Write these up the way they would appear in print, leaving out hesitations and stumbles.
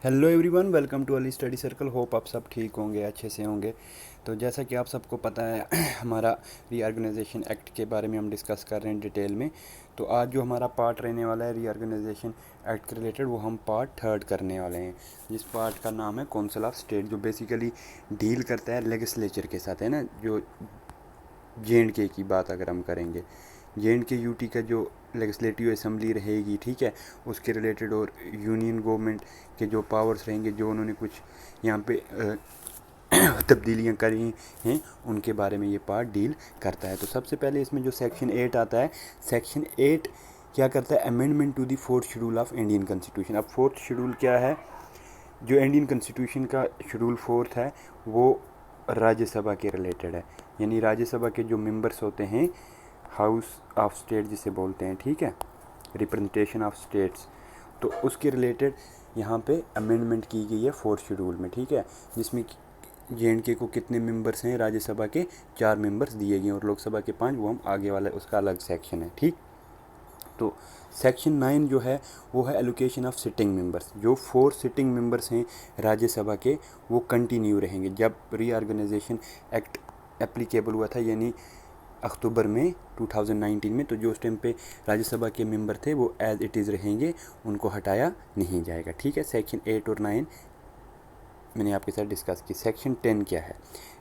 Hello everyone, welcome to Ali study circle. Hope आप सब ठीक होंगे, अच्छे से होंगे। तो जैसा कि आप सबको पता है हमारा रीऑर्गेनाइजेशन एक्ट के बारे में हम डिस्कस कर रहे हैं डिटेल में। तो आज जो हमारा पार्ट रहने वाला है रीऑर्गेनाइजेशन एक्ट के रिलेटेड, वो हम पार्ट थर्ड करने वाले हैं, जिस पार्ट का नाम है काउंसिल ऑफ स्टेट, जो बेसिकली डील करता है लेजिस्लेचर के साथ, है ना। जो जे की बात अगर हम करेंगे, जे का जो लेजिस्लेटिव असेंबली रहेगी, ठीक है, उसके रिलेटेड, और यूनियन गवर्नमेंट के जो पावर्स रहेंगे, जो उन्होंने कुछ यहाँ पे तब्दीलियाँ करी हैं, उनके बारे में ये पार्ट डील करता है। तो सबसे पहले इसमें जो सेक्शन 8 आता है, सेक्शन 8 क्या करता है? Amendment to the fourth schedule of Indian constitution. अब फोर्थ शेड्यूल क्या है? जो इंडियन कॉन्स्टिट्यूशन का शेड्यूल फोर्थ है, वो राज्यसभा के रिलेटेड है। यानी राज्यसभा के जो मेंबर्स होते हैं, हाउस ऑफ स्टेट जिसे बोलते हैं, ठीक है, रिप्रेजेंटेशन ऑफ स्टेट्स, तो उसके रिलेटेड यहाँ पे अमेंडमेंट की गई है फोर्थ शेड्यूल में, ठीक है, जिसमें जे को कितने मेंबर्स हैं? राज्यसभा के 4 मेंबर्स दिए गए और लोकसभा के 5, वो हम आगे वाला उसका अलग सेक्शन है, ठीक। तो सेक्शन 9 जो है, वो है एलोकेशन ऑफ सिटिंग मेंबर्स। जो 4 सिटिंग मेंबर्स हैं राज्यसभा के, वो कंटिन्यू रहेंगे। जब रीऑर्गेनाइजेशन एक्ट एप्लीकेबल हुआ था, यानी अक्टूबर में 2019 में, तो जो उस टाइम पे राज्यसभा के मेंबर थे, वो एज इट इज़ रहेंगे, उनको हटाया नहीं जाएगा, ठीक है। सेक्शन 8 और 9 मैंने आपके साथ डिस्कस की। सेक्शन 10 क्या है?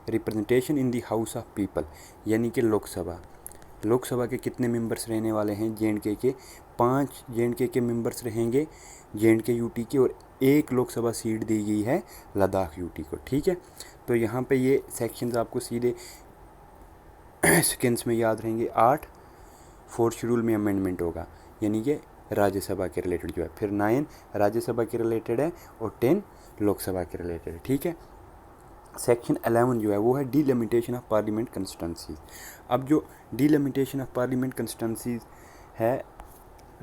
Representation in the house of people, यानी कि लोकसभा के कितने मेंबर्स रहने वाले हैं? जे 5 जे मेंबर्स रहेंगे, जे के, और 1 लोकसभा सीट दी गई है लद्दाख यूटी को, ठीक है। तो यहाँ पे ये सेक्शंस आपको सीधे सेकेंड्स में याद रहेंगे। 8 फोर्थ शेड्यूल में अमेंडमेंट होगा, यानी कि राज्यसभा के रिलेटेड जो है, फिर 9 राज्यसभा के रिलेटेड है, और 10 लोकसभा के रिलेटेड है, ठीक है। सेक्शन 11 जो है, वो है डिलिमिटेशन ऑफ पार्लियामेंट कंस्टिट्यूंसीज। अब जो डिलिमिटेशन ऑफ पार्लियामेंट कंस्टिट्यूंसीज है,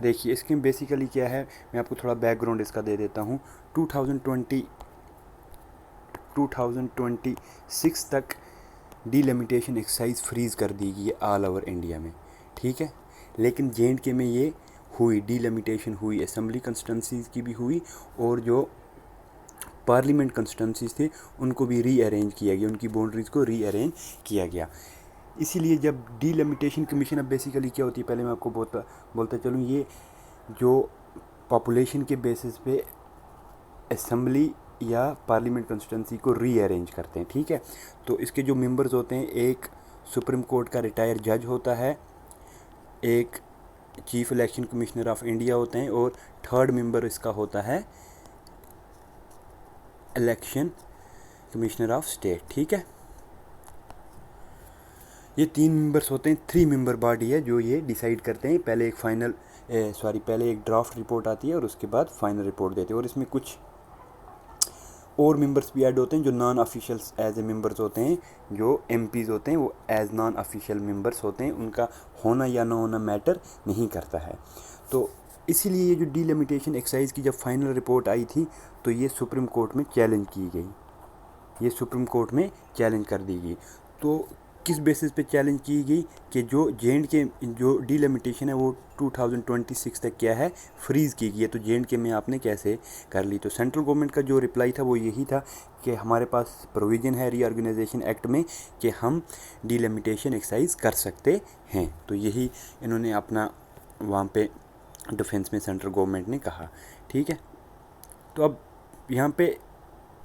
देखिए इसके बेसिकली क्या है, मैं आपको थोड़ा बैकग्राउंड इसका दे देता हूँ। 2026 तक डिलिमिटेशन एक्सरसाइज फ्रीज कर दी गई है ऑल ओवर इंडिया में, ठीक है। लेकिन जे में ये हुई, डिलिमिटेशन हुई, असेंबली कंस्टिट्यूंसीज की भी हुई, और जो पार्लियामेंट कंस्टिट्यूंसीज थे, उनको भी रीअरेंज किया गया, उनकी बाउंड्रीज़ को रीअरेंज किया गया। इसीलिए जब डिलिमिटेशन कमीशन, अब बेसिकली क्या होती है, पहले मैं आपको बोलता चलूँ, ये जो पॉपुलेशन के बेसिस पे असेंबली या पार्लियामेंट कंस्टिट्यूंसी को रीअरेंज करते हैं, ठीक है। तो इसके जो मेंबर्स होते हैं, एक सुप्रीम कोर्ट का रिटायर्ड जज होता है, एक chief election commissioner of India होते हैं, और थर्ड मेंबर इसका होता है इलेक्शन कमिश्नर ऑफ स्टेट, ठीक है। ये 3 मेंबर्स होते हैं। 3 मेंबर बॉडी है जो ये डिसाइड करते हैं। पहले पहले एक ड्राफ्ट रिपोर्ट आती है, और उसके बाद फाइनल रिपोर्ट देते हैं। और इसमें कुछ और मेंबर्स भी ऐड होते हैं जो non officials as a members होते हैं। जो एमपीज़ होते हैं, वो एज नॉन ऑफिशियल मेंबर्स होते हैं, उनका होना या ना होना मैटर नहीं करता है। तो इसीलिए ये जो डिलिमिटेशन एक्सरसाइज की जब फाइनल रिपोर्ट आई थी, तो ये सुप्रीम कोर्ट में चैलेंज की गई, ये सुप्रीम कोर्ट में चैलेंज कर दी गई। तो किस बेसिस पे चैलेंज की गई कि जो जे जो डिलिमिटेशन है, वो 2026 तक क्या है, फ्रीज़ की गई है। तो जे में आपने कैसे कर ली? तो सेंट्रल गवर्नमेंट का जो रिप्लाई था, वो यही था कि हमारे पास प्रोविज़न है रीऑर्गेनाइजेशन एक्ट में कि हम डिलिमिटेशन एक्सरसाइज कर सकते हैं। तो यही इन्होंने अपना वहाँ पे डिफेंस में सेंट्रल गवर्नमेंट ने कहा, ठीक है। तो अब यहाँ पे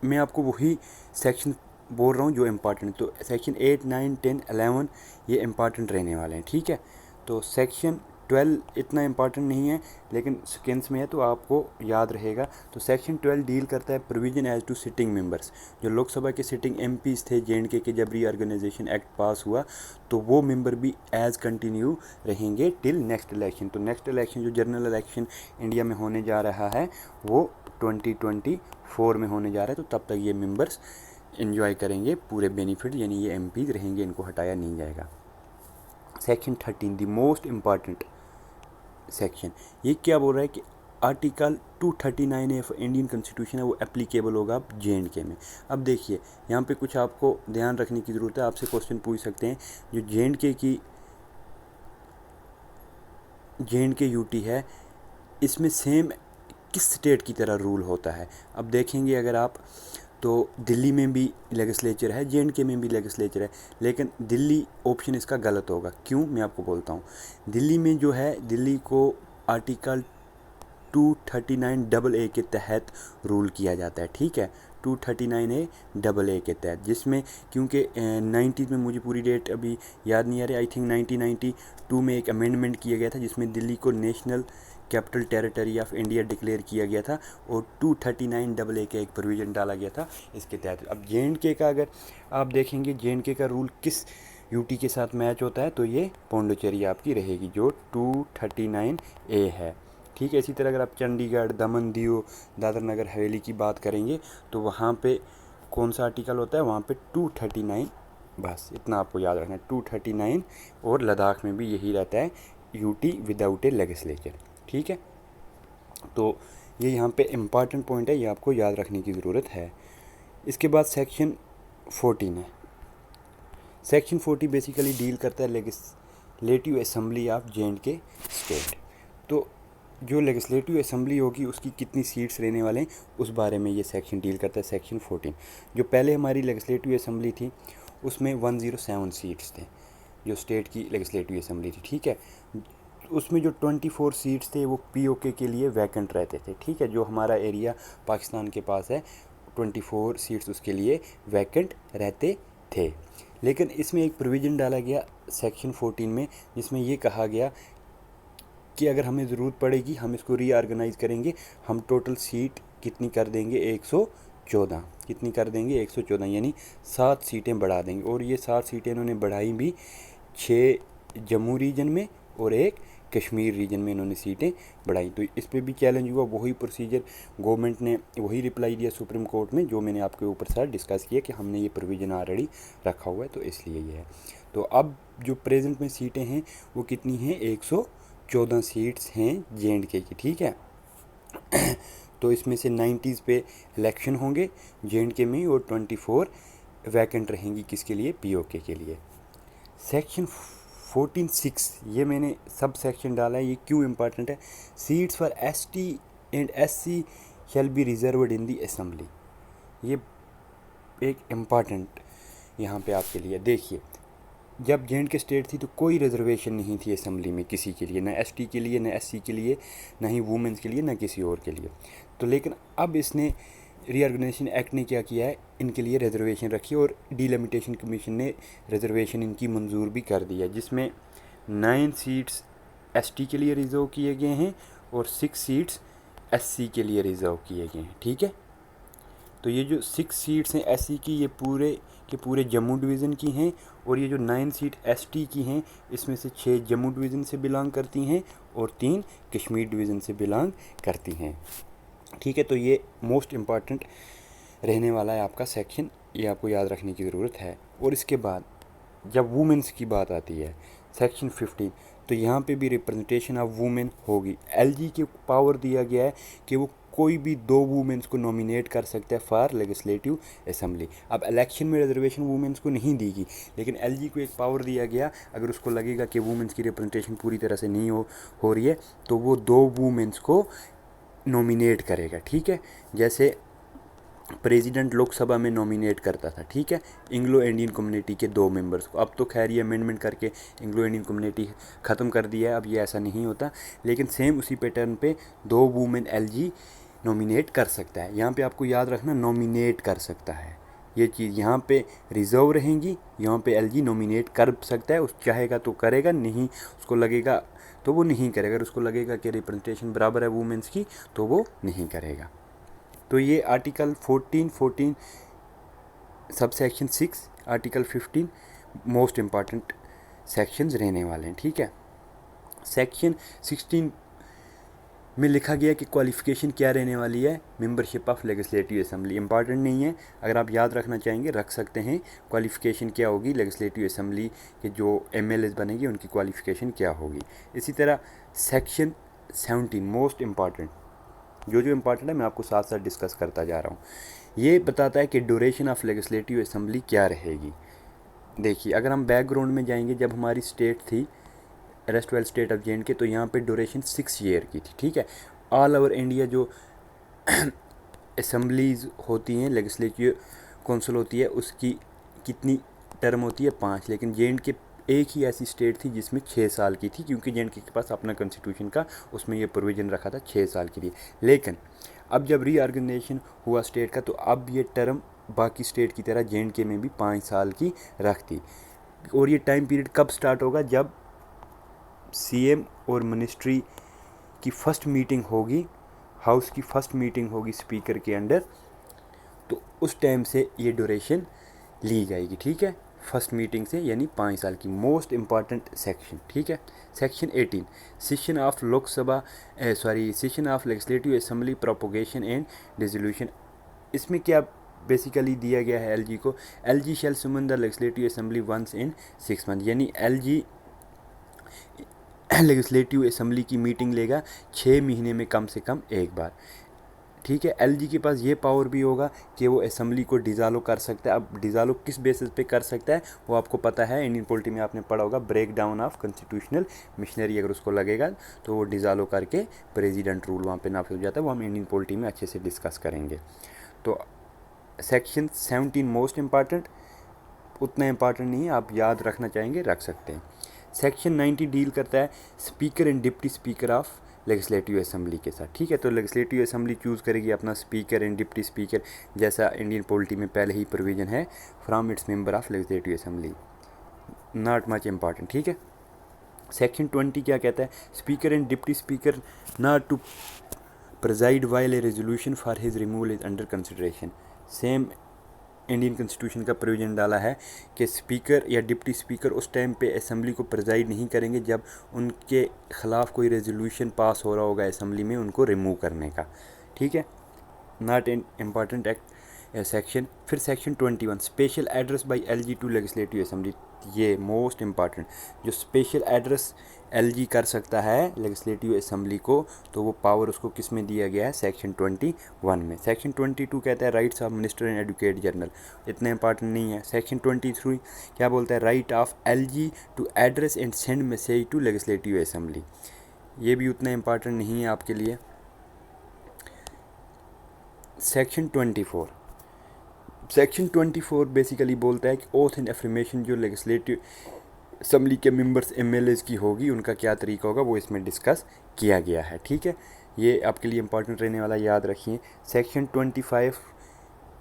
मैं आपको वही सेक्शन बोल रहा हूँ जो इम्पॉर्टेंट है। तो सेक्शन 8, 9, 10, 11 ये इम्पॉर्टेंट रहने वाले हैं, ठीक है। तो सेक्शन 12 इतना इम्पॉर्टेंट नहीं है, लेकिन सेकेंड्स में है, तो आपको याद रहेगा। तो सेक्शन 12 डील करता है provision as to sitting members. जो लोकसभा के सिटिंग एमपीज़ थे जे के जब रीऑर्गेनाइजेशन एक्ट पास हुआ, तो वो मेंबर भी एज कंटिन्यू रहेंगे टिल नेक्स्ट इलेक्शन। तो नेक्स्ट इलेक्शन जो जनरल इलेक्शन इंडिया में होने जा रहा है, वो 2024 में होने जा रहा है। तो तब तक ये मेंबर्स एंजॉय करेंगे पूरे बेनिफिट, यानी ये एमपीज़ रहेंगे, इनको हटाया नहीं जाएगा। Section 13 the most important section, ये क्या बोल रहा है कि आर्टिकल 239 ऑफ इंडियन कॉन्स्टिट्यूशन है, वो एप्लीकेबल होगा अब जे में। अब देखिए यहाँ पे कुछ आपको ध्यान रखने की ज़रूरत है। आपसे क्वेश्चन पूछ सकते हैं, जो जे यूटी है, इसमें सेम किस स्टेट की तरह रूल होता है। अब देखेंगे अगर आप तो दिल्ली में भी लेजिस्लेचर है, JNK में भी लेजिस्लेचर है, लेकिन दिल्ली ऑप्शन इसका गलत होगा। क्यों, मैं आपको बोलता हूँ। दिल्ली में जो है, दिल्ली को आर्टिकल 239AA के तहत रूल किया जाता है, ठीक है, 239AA के तहत, जिसमें क्योंकि 90 में, मुझे पूरी डेट अभी याद नहीं आ रही, आई थिंक 1992 में एक अमेंडमेंट किया गया था जिसमें दिल्ली को national capital territory of India declare किया गया था और 239AA का एक प्रोविज़न डाला गया था इसके तहत। अब JNK का अगर आप देखेंगे, JNK का रूल किस UT के साथ मैच होता है, तो ये पौंडुचेरी आपकी रहेगी जो 239A है, ठीक है। इसी तरह अगर आप चंडीगढ़, दमन, दीव, दादर नगर हवेली की बात करेंगे तो वहाँ पे कौन सा आर्टिकल होता है, वहाँ पे 239, बस इतना आपको याद रखना है, 239। और लद्दाख में भी यही रहता है, UT विदाउट ए लेजिस्लेचर, ठीक है। तो ये यहाँ पे इम्पॉर्टेंट पॉइंट है, ये आपको याद रखने की ज़रूरत है। इसके बाद सेक्शन 14 है। सेक्शन 40 बेसिकली डील करता है legislative assembly of JNK state. तो जो लेजिस्लेटिव असेंबली होगी उसकी कितनी सीट्स रहने वाले हैं उस बारे में ये सेक्शन डील करता है, सेक्शन 14। जो पहले हमारी लेजिस्लेटिव असेंबली थी उसमें 107 सीट्स थे, जो स्टेट की लेजिस्लेटिव असेंबली थी, ठीक है। उसमें जो 24 सीट्स थे वो POK के लिए वैकेंट रहते थे, ठीक है। जो हमारा एरिया पाकिस्तान के पास है, 24 सीट्स उसके लिए वैकेंट रहते थे। लेकिन इसमें एक प्रोविज़न डाला गया सेक्शन 14 में, जिसमें ये कहा गया कि अगर हमें ज़रूरत पड़ेगी हम इसको रीऑर्गेनाइज़ करेंगे, हम टोटल सीट कितनी कर देंगे, 114, कितनी कर देंगे, 114, यानी 7 सीटें बढ़ा देंगे। और ये 7 सीटें इन्होंने बढ़ाई भी, 6 जम्मू रीजन में और 1 कश्मीर रीजन में इन्होंने सीटें बढ़ाई। तो इस पर भी चैलेंज हुआ, वही प्रोसीजर गवर्नमेंट ने वही रिप्लाई दिया सुप्रीम कोर्ट में, जो मैंने आपके ऊपर साथ डिस्कस किया कि हमने ये प्रोविज़न ऑलरेडी रखा हुआ है, तो इसलिए ये है। तो अब जो प्रेजेंट में सीटें हैं वो कितनी हैं, 114 सीट्स हैं JNK की, ठीक है। तो इसमें से 90s पे इलेक्शन होंगे JNK में और 24 वैकेंट रहेंगी किसके लिए, POK के लिए। सेक्शन 14(6) ये मैंने सब सेक्शन डाला है, ये क्यों इम्पॉर्टेंट है। Seats for ST and SC shall be reserved in the assembly. ये एक इम्पॉर्टेंट यहाँ पे आपके लिए। देखिए, जब JNK स्टेट थी तो कोई रिजर्वेशन नहीं थी असेंबली में किसी के लिए, ना ST के लिए, ना SC के लिए, ना ही वुमेंस के लिए, ना किसी और के लिए। तो लेकिन अब इसने रीऑर्गेनाइजेशन एक्ट ने क्या किया है, इनके लिए रिजर्वेशन रखी और डिलिमिटेशन कमीशन ने रिजर्वेशन इनकी मंजूर भी कर दिया, जिसमें 9 सीट्स ST के लिए रिजर्व किए गए हैं और 6 सीट्स SC के लिए रिजर्व किए गए हैं, ठीक है। तो ये जो 6 सीट्स हैं SC की, ये पूरे के पूरे जम्मू डिवीज़न की हैं, और ये जो 9 सीट ST की हैं इसमें से 6 जम्मू डिवीज़न से बिलोंग करती हैं और 3 कश्मीर डिवीज़न से बिलोंग करती हैं, ठीक है। तो ये मोस्ट इम्पॉर्टेंट रहने वाला है आपका सेक्शन, ये आपको याद रखने की ज़रूरत है। और इसके बाद जब वुमेंस की बात आती है, सेक्शन 15, तो यहाँ पे भी रिप्रेजेंटेशन ऑफ वुमेन होगी। LG के पावर दिया गया है कि वो कोई भी 2 वुमेंस को नॉमिनेट कर सकता है फॉर लेजिस्लेटिव असेंबली। अब इलेक्शन में रिजर्वेशन वुमेंस को नहीं दी गई, लेकिन LG को एक पावर दिया गया, अगर उसको लगेगा कि वुमेंस की रिप्रेजेंटेशन पूरी तरह से नहीं हो रही है तो वो 2 वुमेंस को नॉमिनेट करेगा, ठीक है। जैसे प्रेसिडेंट लोकसभा में नॉमिनेट करता था, ठीक है, एंग्लो इंडियन कम्युनिटी के 2 मेंबर्स को। अब तो खैर ये अमेंडमेंट करके एंग्लो इंडियन कम्युनिटी ख़त्म कर दिया है, अब ये ऐसा नहीं होता, लेकिन सेम उसी पैटर्न पे 2 वुमेन LG नॉमिनेट कर सकता है। यहाँ पे आपको याद रखना, नॉमिनेट कर सकता है, ये चीज़ यहाँ पे रिजर्व रहेंगी, यहाँ पे LG नॉमिनेट कर सकता है, उस चाहेगा तो करेगा, नहीं उसको लगेगा तो वो नहीं करेगा, अगर उसको लगेगा कि रिप्रेजेंटेशन बराबर है वुमेंस की तो वो नहीं करेगा। तो ये article 14 sub section 6, article 15 most important sections रहने वाले हैं, ठीक है। सेक्शन 16 में लिखा गया कि क्वालिफ़िकेशन क्या रहने वाली है, membership of legislative assembly. Important नहीं है, अगर आप याद रखना चाहेंगे रख सकते हैं, क्वालिफ़िकेशन क्या होगी लेजिस्लेटिव असेंबली के जो MLAs बनेंगे उनकी क्वालिफ़िकेशन क्या होगी। इसी तरह सेक्शन 17 मोस्ट इम्पॉर्टेंट, जो इम्पॉर्टेंट है मैं आपको साथ साथ डिस्कस करता जा रहा हूँ। ये बताता है कि ड्यूरेशन ऑफ लेजिस्लेटिव असेंबली क्या रहेगी। देखिए, अगर हम बैकग्राउंड में जाएंगे, जब हमारी स्टेट थी rest well state of JNK, तो यहाँ पे ड्यूरेशन 6 ईयर की थी, ठीक है। ऑल ओवर इंडिया जो असम्बलीज़ होती हैं, लेजिस्लेटिव काउंसिल होती है, उसकी कितनी टर्म होती है? 5। लेकिन जे.एंड.के एक ही ऐसी स्टेट थी जिसमें 6 साल की थी, क्योंकि जे.एंड.के के पास अपना कॉन्स्टिट्यूशन का उसमें ये प्रोविज़न रखा था 6 साल के लिए। लेकिन अब जब रीऑर्गेनाइजेशन हुआ स्टेट का, तो अब ये टर्म बाकी स्टेट की तरह जे.एंड.के में भी 5 साल की रखती। और ये टाइम पीरियड कब स्टार्ट होगा? जब सीएम और मिनिस्ट्री की फ़र्स्ट मीटिंग होगी, हाउस की फ़र्स्ट मीटिंग होगी स्पीकर के अंडर, तो उस टाइम से ये ड्यूरेशन ली जाएगी। ठीक है, फर्स्ट मीटिंग से, यानी 5 साल की। मोस्ट इम्पॉर्टेंट सेक्शन, ठीक है, section 18, session of Lok Sabha session of legislative assembly prorogation and dissolution. इसमें क्या बेसिकली दिया गया है एलजी को? LG shall summon the legislative assembly once in 6 month, यानी एलजी लेजिस्लेटिव असेंबली की मीटिंग लेगा 6 महीने में कम से कम एक बार। ठीक है, एलजी के पास ये पावर भी होगा कि वो असेंबली को डिज़ाल्व कर सकता है। अब डिज़ाल्व किस बेसिस पे कर सकता है वो आपको पता है, इंडियन पॉलिटी में आपने पढ़ा होगा, break down of constitutional machinery. अगर उसको लगेगा तो वो डिज़ाल्व करके प्रेसिडेंट रूल वहाँ पे नाफिज हो जाता है। वो हम इंडियन पॉलिटी में अच्छे से डिस्कस करेंगे। तो सेक्शन 17 मोस्ट इम्पॉर्टेंट, उतना इम्पॉर्टेंट नहीं है, आप याद रखना चाहेंगे रख सकते हैं। सेक्शन 90 डील करता है speaker and deputy speaker of legislative assembly के साथ। ठीक है, तो लेजिस्लेटिव असेंबली चूज़ करेगी अपना स्पीकर एंड डिप्टी स्पीकर, जैसा इंडियन पॉलिटी में पहले ही प्रोविज़न है, from its member of legislative assembly. Not much important. ठीक है, सेक्शन 20 क्या कहता है? Speaker and deputy speaker not to preside while a resolution for his removal is under consideration. Same Indian constitution का प्रोविज़न डाला है कि स्पीकर या डिप्टी स्पीकर उस टाइम पे असेंबली को प्रेजाइड नहीं करेंगे जब उनके ख़िलाफ़ कोई रेजोल्यूशन पास हो रहा होगा असेंबली में उनको रिमूव करने का। ठीक है, not an important act section. फिर section 21 special address by LG to legislative assembly. ये मोस्ट इम्पॉर्टेंट, जो स्पेशल एड्रेस एलजी कर सकता है लेजिस्लेटिव असेंबली को, तो वो पावर उसको किस में दिया गया है? सेक्शन 21 में। सेक्शन 22 कहता है rights of minister and advocate general, इतना इंपॉर्टेंट नहीं है। सेक्शन 23 क्या बोलता है? Right of LG to address and send message to legislative assembly, ये भी उतना इंपॉर्टेंट नहीं है आपके लिए। सेक्शन 24 बेसिकली बोलता है कि ओथ एंड एफर्मेशन जो लेजिस्लेटिव असेंबली के मेंबर्स एमएलएज की होगी, उनका क्या तरीका होगा, वो इसमें डिस्कस किया गया है। ठीक है, ये आपके लिए इंपॉर्टेंट रहने वाला, याद रखिए। सेक्शन 25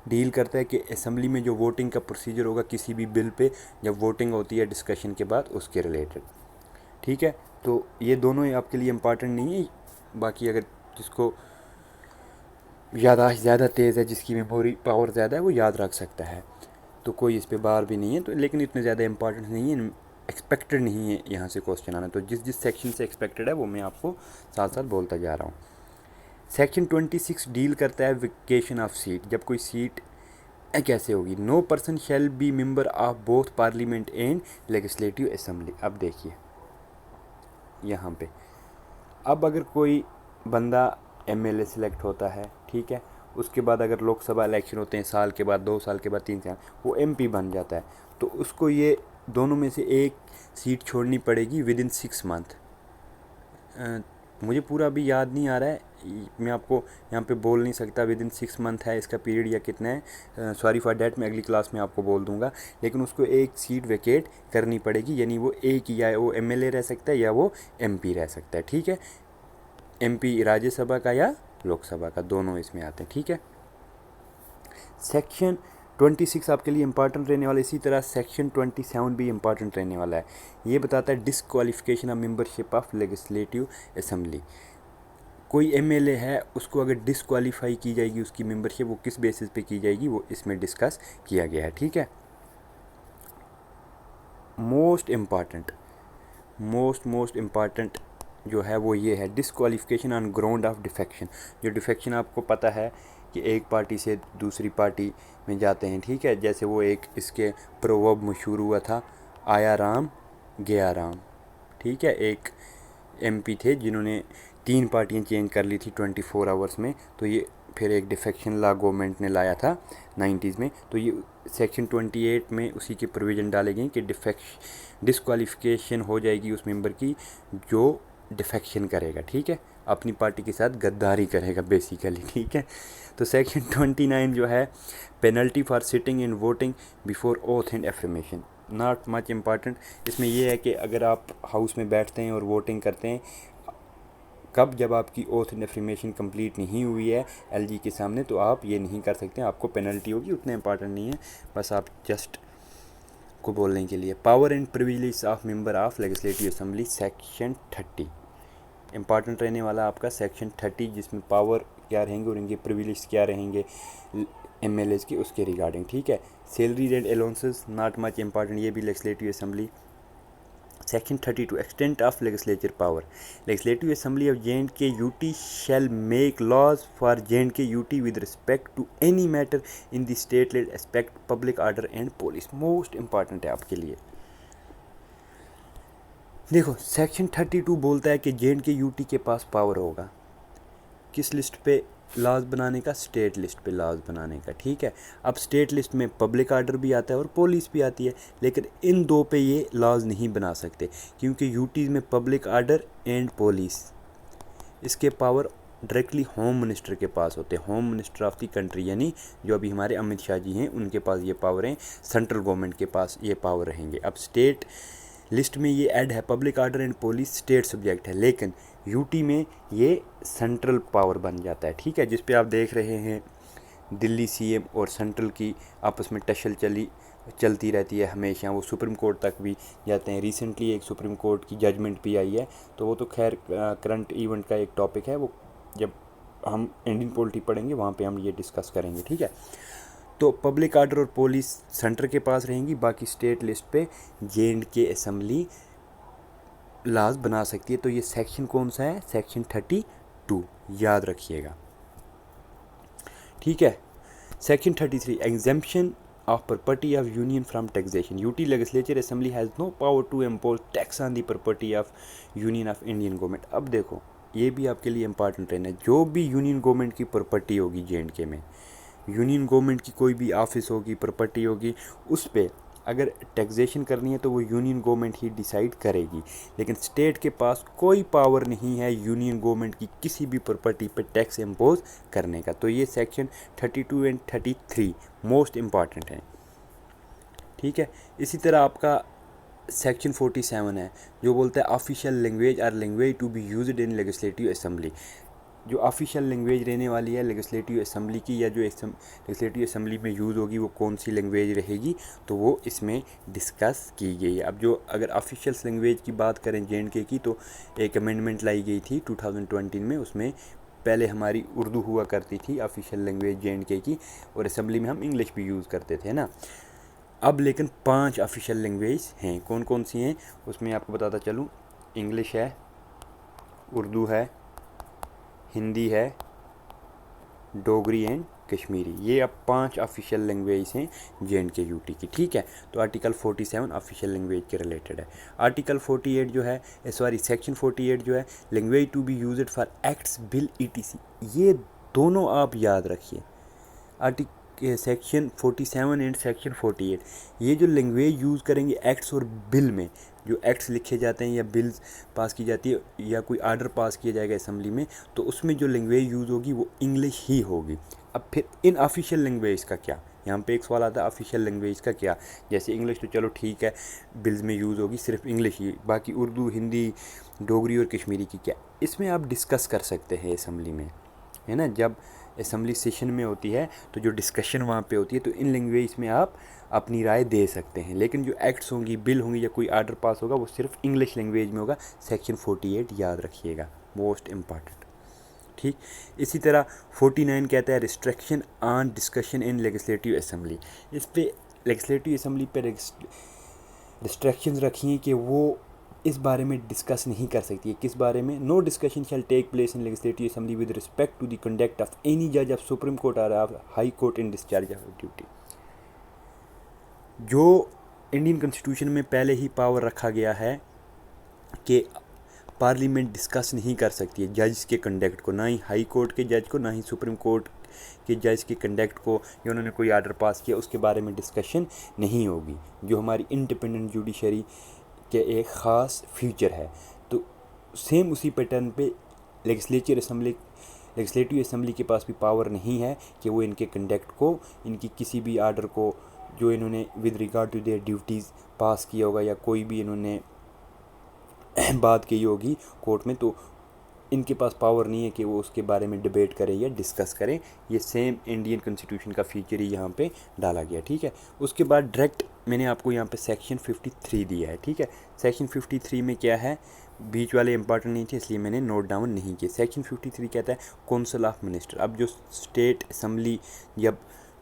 डील करता है कि असेंबली में जो वोटिंग का प्रोसीजर होगा किसी भी बिल पे, जब वोटिंग होती है डिस्कशन के बाद, उसके रिलेटेड। ठीक है, तो ये दोनों आपके लिए इंपॉर्टेंट नहीं है। बाकी अगर जिसको याददाश्त ज़्यादा तेज़ है, जिसकी मेमोरी पावर ज़्यादा है, वो याद रख सकता है, तो कोई इस पे बार भी नहीं है। तो लेकिन इतने ज़्यादा इंपॉर्टेंट नहीं है, एक्सपेक्टेड नहीं है यहाँ से क्वेश्चन आना। तो जिस जिस सेक्शन से एक्सपेक्टेड है वो मैं आपको साथ साथ बोलता जा रहा हूँ। सेक्शन 26 डील करता है वेकेशन ऑफ सीट। जब कोई सीट कैसे होगी? No person shall be member of both parliament and legislative assembly. अब देखिए यहाँ पे, अब अगर कोई बंदा एमएलए सेलेक्ट होता है, ठीक है, उसके बाद अगर लोकसभा इलेक्शन होते हैं साल के बाद, 2 साल के बाद, 3 साल, वो एमपी बन जाता है, तो उसको ये दोनों में से एक सीट छोड़नी पड़ेगी विद इन 6 मंथ। मुझे पूरा अभी याद नहीं आ रहा है, मैं आपको यहाँ पे बोल नहीं सकता विद इन 6 मंथ है इसका पीरियड या कितना है, सॉरी फॉर डैट, मैं अगली क्लास में आपको बोल दूँगा। लेकिन उसको एक सीट वेकेट करनी पड़ेगी, यानी वो एक, या वो एमएलए रह सकता है या वो एमपी रह सकता है। ठीक है, एमपी राज्यसभा का या लोकसभा का, दोनों इसमें आते हैं। ठीक है, सेक्शन 26 आपके लिए इंपॉर्टेंट रहने वाला। इसी तरह सेक्शन 27 भी इंपॉर्टेंट रहने वाला है। ये बताता है disqualification of membership of legislative assembly. कोई एमएलए है, उसको अगर डिसक्वालीफाई की जाएगी उसकी मेंबरशिप, वो किस बेसिस पे की जाएगी, वो इसमें डिस्कस किया गया है। ठीक है, मोस्ट इम्पॉर्टेंट जो है वो ये है disqualification on ground of defection. जो डिफेक्शन आपको पता है कि एक पार्टी से दूसरी पार्टी में जाते हैं। ठीक है, जैसे वो एक इसके प्रोवर्ब मशहूर हुआ था, आया राम गया राम। ठीक है, एक एमपी थे जिन्होंने 3 पार्टियां चेंज कर ली थी 24 आवर्स में, तो ये फिर एक डिफेक्शन लॉ गवर्नमेंट ने लाया था 90s में। तो ये सेक्शन 28 में उसी के प्रोविज़न डाले गए कि डिसक्वालिफिकेशन हो जाएगी उस मेंबर की जो डिफेक्शन करेगा। ठीक है, अपनी पार्टी के साथ गद्दारी करेगा बेसिकली, ठीक है। तो सेक्शन 29 जो है, penalty for sitting in voting before oath and affirmation, not much important. इसमें यह है कि अगर आप हाउस में बैठते हैं और वोटिंग करते हैं, कब, जब आपकी ओथ एंड एफर्मेशन कंप्लीट नहीं हुई है एलजी के सामने, तो आप ये नहीं कर सकते, आपको पेनल्टी होगी। उतना इंपॉर्टेंट नहीं है, बस आप जस्ट को बोलने के लिए। Power and privilege of member of legislative assembly, section 30 important रहने वाला आपका सेक्शन 30, जिसमें पावर क्या रहेंगे और इनके प्रिविलेज क्या रहेंगे एमएलएज के, उसके रिगार्डिंग, ठीक है। Salary and allowances, not much important, ये भी legislative assembly. Section 32 extent of legislature power, legislative assembly of JNK UT shall make laws for JNK UT with respect to any matter in the state list except public order and police. Most important है आपके लिए। देखो, section 32 बोलता है कि JNK UT के पास power होगा किस लिस्ट पे लॉज बनाने का, स्टेट लिस्ट पे लॉज बनाने का, ठीक है। अब स्टेट लिस्ट में पब्लिक ऑर्डर भी आता है और पुलिस भी आती है, लेकिन इन दो पे ये लॉज नहीं बना सकते, क्योंकि यूटीज़ में पब्लिक ऑर्डर एंड पुलिस, इसके पावर डायरेक्टली होम मिनिस्टर के पास होते हैं, home minister of the country, यानी जो अभी हमारे अमित शाह जी हैं उनके पास ये पावर हैं, सेंट्रल गवर्नमेंट के पास ये पावर रहेंगे। अब स्टेट लिस्ट में ये ऐड है public order and police state subject है, लेकिन यूटी में ये सेंट्रल पावर बन जाता है, ठीक है। जिस पे आप देख रहे हैं दिल्ली सीएम और सेंट्रल की आपस में टसल चलती रहती है हमेशा, वो सुप्रीम कोर्ट तक भी जाते हैं। रिसेंटली एक सुप्रीम कोर्ट की जजमेंट भी आई है, तो वो तो खैर करंट इवेंट का एक टॉपिक है, वो जब हम इंडियन पॉलिटी पढ़ेंगे वहाँ पे हम ये डिस्कस करेंगे, ठीक है। तो पब्लिक ऑर्डर और पुलिस सेंटर के पास रहेंगी, बाकी स्टेट लिस्ट पे JNK असेंबली लॉज बना सकती है। तो ये सेक्शन कौन सा है, सेक्शन 32, याद रखिएगा, ठीक है। Section 33 exemption of property of union from taxation, UT legislature assembly has no power to impose tax on the property of union of Indian government. अब देखो, ये भी आपके लिए इंपॉर्टेंट रहना है, जो भी यूनियन गवर्नमेंट की प्रॉपर्टी होगी JNK में, यूनियन गवर्नमेंट की कोई भी ऑफिस होगी, प्रॉपर्टी होगी, उस पर अगर टैक्सेशन करनी है तो वो यूनियन गवर्नमेंट ही डिसाइड करेगी, लेकिन स्टेट के पास कोई पावर नहीं है यूनियन गवर्नमेंट की किसी भी प्रॉपर्टी पे टैक्स इम्पोज करने का। तो ये सेक्शन 32 एंड 33 मोस्ट इम्पॉर्टेंट हैं, ठीक है। इसी तरह आपका सेक्शन 47 है, जो बोलता है ऑफिशियल लैंग्वेज और language to be used in legislative assembly, जो ऑफिशियल लैंग्वेज रहने वाली है लेजिस्लेटिव असेंबली की, या जो लेजिस्लेटिव असेंबली में यूज़ होगी वो कौन सी लैंग्वेज रहेगी, तो वो इसमें डिस्कस की गई है। अब जो अगर ऑफिशियल लैंग्वेज की बात करें JNK की, तो एक अमेंडमेंट लाई गई थी 2020 में, उसमें पहले हमारी उर्दू हुआ करती थी ऑफिशियल लैंग्वेज JNK की, और असेंबली में हम इंग्लिश भी यूज़ करते थे ना। अब लेकिन 5 ऑफिशियल लैंग्वेज हैं, कौन कौन सी हैं उसमें आपको बताता चलूँ। इंग्लिश है, उर्दू है, हिंदी है, डोगरी एंड कश्मीरी, ये अब 5 ऑफिशियल लैंग्वेज हैं JNK UT की, ठीक है। तो आर्टिकल 47 ऑफिशियल लैंग्वेज के रिलेटेड है। आर्टिकल 48 जो है, सेक्शन 48 जो है, language to be used for acts bill ETC, ये दोनों आप याद रखिए, सेक्शन 47 एंड सेक्शन 48, ये जो लैंग्वेज यूज़ करेंगे एक्ट्स और बिल में, जो एक्ट्स लिखे जाते हैं या बिल्स पास की जाती है या कोई आर्डर पास किया जाएगा असेंबली में, तो उसमें जो लैंग्वेज यूज़ होगी वो इंग्लिश ही होगी। अब फिर इन ऑफिशियल लैंग्वेज का क्या, यहाँ पे एक सवाल आता है ऑफिशियल लैंग्वेज का क्या। जैसे इंग्लिश तो चलो ठीक है, बिल्स में यूज़ होगी सिर्फ इंग्लिश ही, बाकी उर्दू, हिंदी, डोगरी और कश्मीरी की क्या, इसमें आप डिस्कस कर सकते हैं असेंबली में, है ना। जब असेंबली सेशन में होती है तो जो डिस्कशन वहाँ पे होती है, तो इन लैंग्वेज में आप अपनी राय दे सकते हैं, लेकिन जो एक्ट्स होंगी, बिल होंगी या कोई आर्डर पास होगा, वो सिर्फ इंग्लिश लैंग्वेज में होगा। सेक्शन 48 याद रखिएगा, मोस्ट इम्पॉर्टेंट, ठीक। इसी तरह 49 कहता है restriction on discussion in legislative assembly, इस पे लेजिस्लेटिव असेंबली पे रिस्ट्रिक्शंस रखी हैं कि वो इस बारे में डिस्कस नहीं कर सकती है। किस बारे में, no discussion shall take place in legislative assembly with respect to the conduct of any जज ऑफ सुप्रीम कोर्ट और of high court in discharge of duty. जो इंडियन कॉन्स्टिट्यूशन में पहले ही पावर रखा गया है कि पार्लियामेंट डिस्कस नहीं कर सकती है जज के कंडक्ट को, ना ही हाई कोर्ट के जज को, ना ही सुप्रीम कोर्ट के जज के कंडक्ट को, या उन्होंने कोई आर्डर पास किया उसके बारे में डिस्कशन नहीं होगी, जो हमारी इंडिपेंडेंट जुडिशरी के एक ख़ास फीचर है। तो सेम उसी पैटर्न पे लेजिस्लेटिव असम्बली के पास भी पावर नहीं है कि वो इनके कंडक्ट को, इनकी किसी भी आर्डर को जो इन्होंने with regard to their duties pass किया होगा या कोई भी इन्होंने बात की होगी कोर्ट में, तो इनके पास पावर नहीं है कि वो उसके बारे में डिबेट करें या डिस्कस करें। ये सेम इंडियन कॉन्स्टिट्यूशन का फीचर ही यहाँ पे डाला गया, ठीक है। उसके बाद डायरेक्ट मैंने आपको यहाँ पे सेक्शन 53 दिया है, ठीक है। सेक्शन 53 में क्या है, बीच वाले इंपॉर्टेंट नहीं थे इसलिए मैंने नोट डाउन नहीं किए। सेक्शन 53 कहता है काउंसिल ऑफ मिनिस्टर। अब जो स्टेट असम्बली जब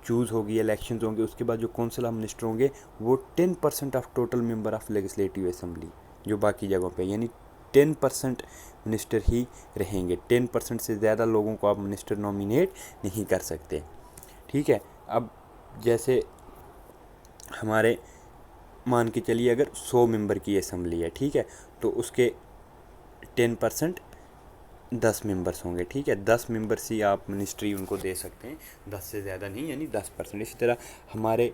चूज़ होगी, इलेक्शन होंगे, उसके बाद जो काउंसिल ऑफ मिनिस्टर होंगे वो 10% of total member of legislative assembly जो बाकी जगहों पे, यानी 10% मिनिस्टर ही रहेंगे। 10% से ज़्यादा लोगों को आप मिनिस्टर नॉमिनेट नहीं कर सकते, ठीक है। अब जैसे हमारे मान के चलिए अगर 100 मेंबर की असम्बली है, ठीक है, तो उसके 10% 10 मेंबर्स होंगे, ठीक है। 10 मेंबर्स ही आप मिनिस्ट्री उनको दे सकते हैं, 10 से ज़्यादा नहीं, यानी 10%। इसी तरह हमारे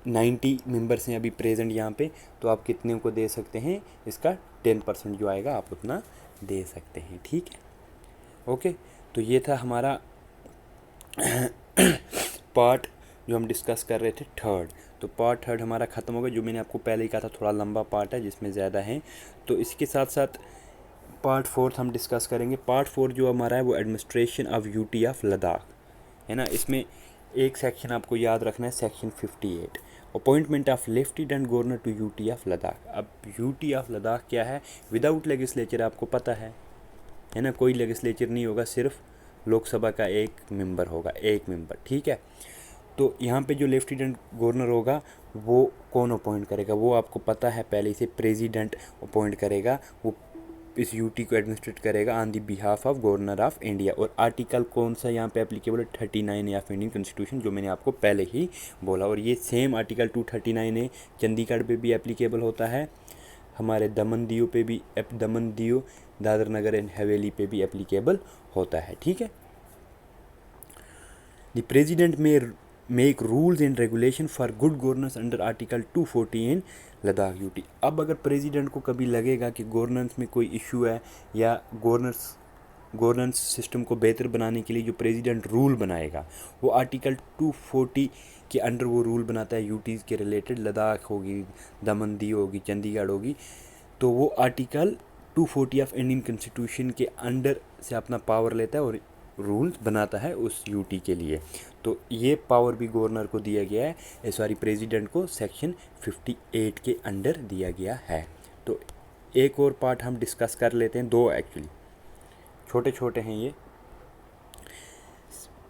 90 मेंबर्स हैं अभी प्रेजेंट यहाँ पे, तो आप कितने को दे सकते हैं, इसका 10% जो आएगा आप उतना दे सकते हैं, ठीक है। ओके, तो ये था हमारा पार्ट जो हम डिस्कस कर रहे थे थर्ड। तो पार्ट थर्ड हमारा ख़त्म हो गया। जो मैंने आपको पहले ही कहा था थोड़ा लंबा पार्ट है जिसमें ज़्यादा है, तो इसके साथ साथ पार्ट फोर्थ हम डिस्कस करेंगे। पार्ट 4 जो हमारा है वो administration of UT of Ladakh है ना। इसमें एक सेक्शन आपको याद रखना है, section 58, appointment of lieutenant governor to UT of Ladakh. अब यूटी ऑफ लद्दाख क्या है, विदाउट लेजिस्लेचर आपको पता है ना, कोई लेजिस्लेचर नहीं होगा, सिर्फ लोकसभा का एक मेंबर होगा, एक मेंबर, ठीक है। तो यहाँ पे जो लेफ्टिनेंट गवर्नर होगा वो कौन अपॉइंट करेगा, वो आपको पता है पहले से, प्रेसिडेंट अपॉइंट करेगा, वो इस यूटी को एडमिनिस्ट्रेट करेगा on the behalf of governor of India. और आर्टिकल कौन सा यहाँ पे एप्लीकेबल है, 39 ऑफ इंडियन कॉन्स्टिट्यूशन, जो मैंने आपको पहले ही बोला। और ये सेम आर्टिकल 239 है चंडीगढ़ पे भी एप्लीकेबल होता है, हमारे दमन दीव पे भी, दमन दीव दादर नगर एंड हवेली पे भी एप्लीकेबल होता है, ठीक है। द प्रेसिडेंट में make rules and regulation for good governance under article 240 in Ladakh UT. अब अगर प्रेसिडेंट को कभी लगेगा कि गवर्नेंस में कोई इशू है या गवर्नेंस सिस्टम को बेहतर बनाने के लिए जो प्रेसिडेंट रूल बनाएगा वो आर्टिकल 240 के अंडर वो रूल बनाता है यूटीज़ के रिलेटेड, लद्दाख होगी, दमन दीव होगी, चंडीगढ़ होगी, तो वो आर्टिकल 240 ऑफ इंडियन कॉन्स्टिट्यूशन के अंडर से अपना पावर लेता है और रूल्स बनाता है उस यूटी के लिए। तो ये पावर भी गवर्नर को दिया गया है, सॉरी प्रेसिडेंट को सेक्शन 58 के अंडर दिया गया है। तो एक और पार्ट हम डिस्कस कर लेते हैं, दो एक्चुअली छोटे छोटे हैं ये।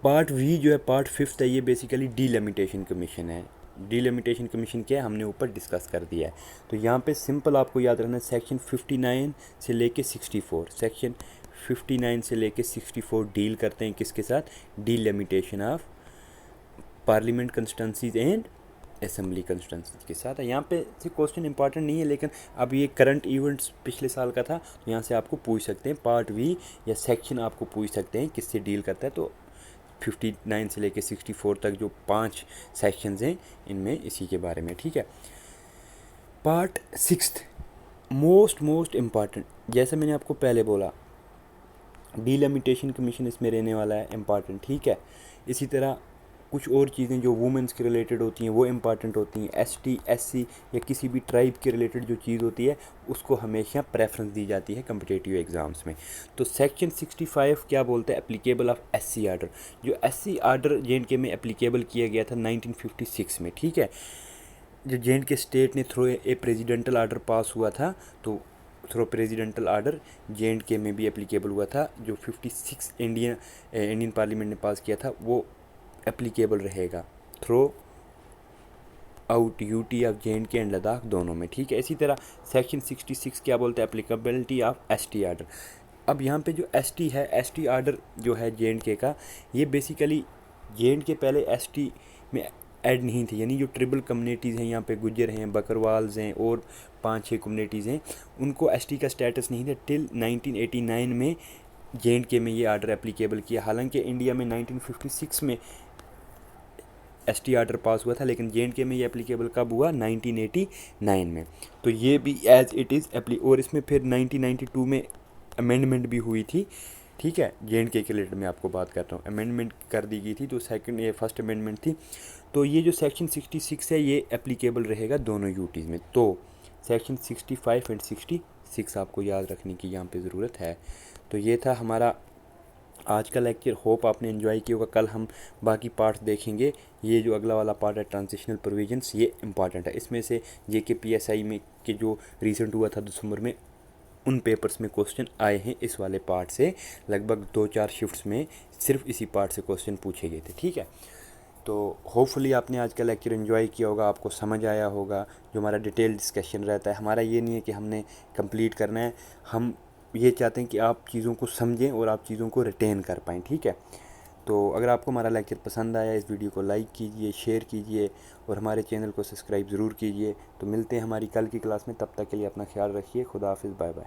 पार्ट वी जो है, पार्ट 5 है, ये बेसिकली डीलिमिटेशन कमीशन है। डीलिमिटेशन कमीशन क्या है हमने ऊपर डिस्कस कर दिया है। तो यहाँ पे सिंपल आपको याद रखना है, सेक्शन 59 से लेके 64, सेक्शन 59 से लेके 64 डील करते हैं किसके साथ, delimitation of parliament constituencies and assembly constituencies के साथ है। यहाँ पे से क्वेश्चन इंपॉर्टेंट नहीं है, लेकिन अब ये करंट इवेंट्स पिछले साल का था, तो यहाँ से आपको पूछ सकते हैं, पार्ट वी या सेक्शन आपको पूछ सकते हैं किससे डील करता है। तो 59 से लेके 64 तक जो 5 सेक्शंस हैं इनमें इसी के बारे में, ठीक है। पार्ट 6 मोस्ट इम्पॉर्टेंट, जैसे मैंने आपको पहले बोला डीलिमिटेशन कमीशन इसमें रहने वाला है इम्पॉर्टेंट, ठीक है। इसी तरह कुछ और चीज़ें जो वुमेंस के रिलेटेड होती हैं वो इम्पॉर्टेंट होती हैं। एसटी एससी या किसी भी ट्राइब के रिलेटेड जो चीज़ होती है उसको हमेशा प्रेफरेंस दी जाती है कम्पिटिटिव एग्ज़ाम्स में। तो सेक्शन 65 क्या बोलता है, एप्लीकेबल ऑफ एससी आर्डर। जो एससी आर्डर जे में एप्लीकेबल किया गया था 1956 में, ठीक है। जो जे स्टेट ने through a presidential order pass हुआ था, तो थ्रो प्रेसिडेंटल आर्डर जे में भी एप्लीकेबल हुआ था। जो 56 इंडियन पार्लियामेंट ने पास किया था वो एप्लीकेबल रहेगा throughout UT of J and Ladakh दोनों में, ठीक है। इसी तरह सेक्शन 66 क्या बोलते हैं, एप्लीकेबिलिटी ऑफ एसटी आर्डर। अब यहाँ पे जो एसटी है, एसटी आर्डर जो है जे का, ये बेसिकली जे पहले एसटी में ऐड नहीं थी, यानी जो ट्रिबल कम्युनिटीज़ हैं यहाँ पे, गुज्जर हैं, बकरवाल्स हैं और 5-6 कम्युनिटीज़ हैं, उनको एसटी का स्टेटस नहीं था टिल 1989 में जे में ये आर्डर एप्लीकेबल किया। हालांकि इंडिया में 1956 में एसटी आर्डर पास हुआ था, लेकिन जे में ये एप्लीकेबल कब हुआ, 1989 में। तो ये भी एज इट इज़ और इसमें फिर 1992 में अमेंडमेंट भी हुई थी ठीक है, JNK के रिलेटेड मैं आपको बात करता हूँ। अमेंडमेंट कर दी गई थी, तो सेकंड ये फर्स्ट अमेंडमेंट थी। तो ये जो सेक्शन 66 है ये एप्लीकेबल रहेगा दोनों यूटीज़ में। तो सेक्शन 65 एंड 66 आपको याद रखने की यहाँ पे ज़रूरत है। तो ये था हमारा आज का लेक्चर। होप आपने एंजॉय किया होगा। कल हम बाकी पार्ट्स देखेंगे। ये जो अगला वाला पार्ट है ट्रांजिशनल प्रोविजंस, ये इंपॉर्टेंट है। इसमें से JK PSI में के जो रिसेंट हुआ था दिसंबर में, उन पेपर्स में क्वेश्चन आए हैं इस वाले पार्ट से। लगभग 2-4 शिफ्ट्स में सिर्फ इसी पार्ट से क्वेश्चन पूछे गए थे। ठीक है, तो होपफुली आपने आज का लेक्चर एंजॉय किया होगा, आपको समझ आया होगा। जो हमारा डिटेल डिस्कशन रहता है, हमारा ये नहीं है कि हमने कंप्लीट करना है, हम ये चाहते हैं कि आप चीज़ों को समझें और आप चीज़ों को रिटेन कर पाएँ। ठीक है, तो अगर आपको हमारा लेक्चर पसंद आया, इस वीडियो को लाइक कीजिए, शेयर कीजिए और हमारे चैनल को सब्सक्राइब ज़रूर कीजिए। तो मिलते हैं हमारी कल की क्लास में, तब तक के लिए अपना ख्याल रखिए। खुदा हाफिज़, बाय बाय।